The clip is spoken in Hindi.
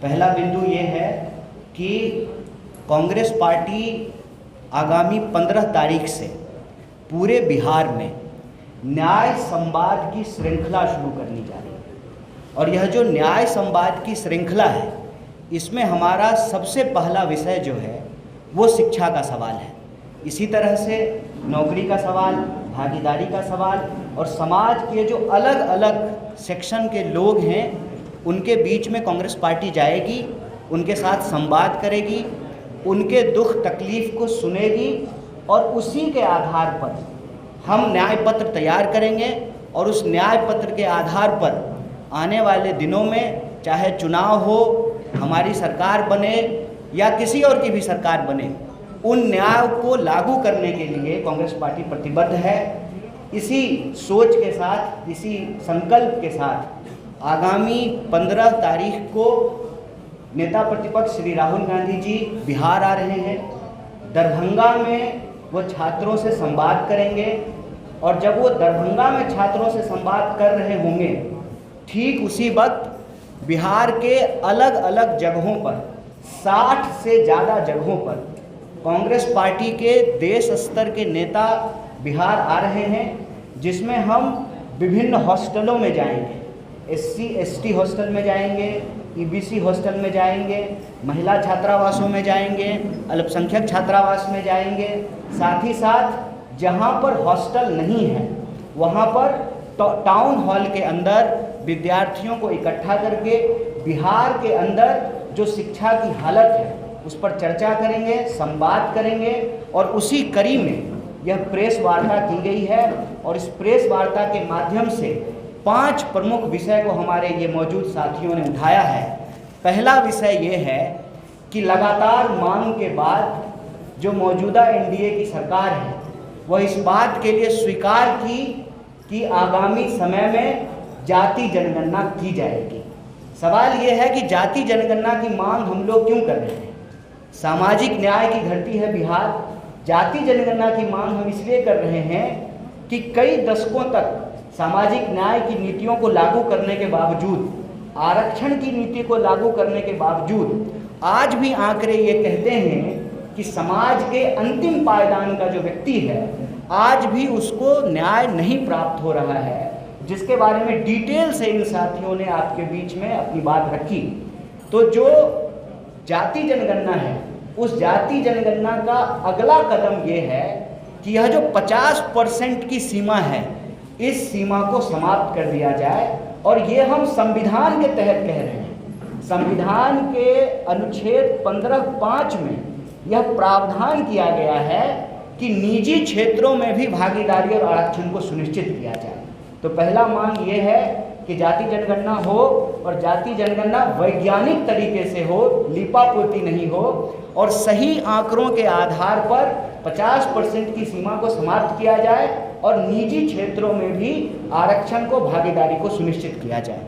पहला बिंदु ये है कि कांग्रेस पार्टी आगामी 15 तारीख से पूरे बिहार में न्याय संवाद की श्रृंखला शुरू करनी जा रही है। और यह जो न्याय संवाद की श्रृंखला है, इसमें हमारा सबसे पहला विषय जो है वो शिक्षा का सवाल है। इसी तरह से नौकरी का सवाल, भागीदारी का सवाल और समाज के जो अलग अलग सेक्शन के लोग हैं उनके बीच में कांग्रेस पार्टी जाएगी, उनके साथ संवाद करेगी, उनके दुख तकलीफ़ को सुनेगी और उसी के आधार पर हम न्याय पत्र तैयार करेंगे। और उस न्याय पत्र के आधार पर आने वाले दिनों में चाहे चुनाव हो, हमारी सरकार बने या किसी और की भी सरकार बने, उन न्याय को लागू करने के लिए कांग्रेस पार्टी प्रतिबद्ध है। इसी सोच के साथ, इसी संकल्प के साथ आगामी 15 तारीख को नेता प्रतिपक्ष श्री राहुल गांधी जी बिहार आ रहे हैं। दरभंगा में वो छात्रों से संवाद करेंगे और जब वो दरभंगा में छात्रों से संवाद कर रहे होंगे, ठीक उसी वक्त बिहार के अलग अलग जगहों पर 60 से ज़्यादा जगहों पर कांग्रेस पार्टी के देश स्तर के नेता बिहार आ रहे हैं, जिसमें हम विभिन्न हॉस्टलों में जाएंगे। SC/ST हॉस्टल में जाएंगे, EBC हॉस्टल में जाएंगे, महिला छात्रावासों में जाएंगे, अल्पसंख्यक छात्रावास में जाएंगे। साथ ही साथ जहां पर हॉस्टल नहीं है वहां पर टाउन हॉल के अंदर विद्यार्थियों को इकट्ठा करके बिहार के अंदर जो शिक्षा की हालत है उस पर चर्चा करेंगे, संवाद करेंगे। और उसी कड़ी में यह प्रेस वार्ता की गई है और इस प्रेस वार्ता के माध्यम से 5 प्रमुख विषय को हमारे ये मौजूद साथियों ने उठाया है। पहला विषय ये है कि लगातार मांग के बाद जो मौजूदा NDA की सरकार है वह इस बात के लिए स्वीकार की कि आगामी समय में जाति जनगणना की जाएगी। सवाल ये है कि जाति जनगणना की मांग हम लोग क्यों कर रहे हैं? सामाजिक न्याय की धरती है बिहार। जाति जनगणना की मांग हम इसलिए कर रहे हैं कि कई दशकों तक सामाजिक न्याय की नीतियों को लागू करने के बावजूद, आरक्षण की नीति को लागू करने के बावजूद आज भी आंकड़े ये कहते हैं कि समाज के अंतिम पायदान का जो व्यक्ति है आज भी उसको न्याय नहीं प्राप्त हो रहा है, जिसके बारे में डिटेल से इन साथियों ने आपके बीच में अपनी बात रखी। तो जो जाति जनगणना है, उस जाति जनगणना का अगला कदम ये है कि यह जो 50% की सीमा है, इस सीमा को समाप्त कर दिया जाए। और ये हम संविधान के तहत कह रहे हैं। संविधान के अनुच्छेद 15(5) में यह प्रावधान किया गया है कि निजी क्षेत्रों में भी भागीदारी और आरक्षण को सुनिश्चित किया जाए। तो पहला मांग ये है कि जाति जनगणना हो और जाति जनगणना वैज्ञानिक तरीके से हो, लीपापोती नहीं हो और सही आंकड़ों के आधार पर 50% की सीमा को समाप्त किया जाए और निजी क्षेत्रों में भी आरक्षण को, भागीदारी को सुनिश्चित किया जाए।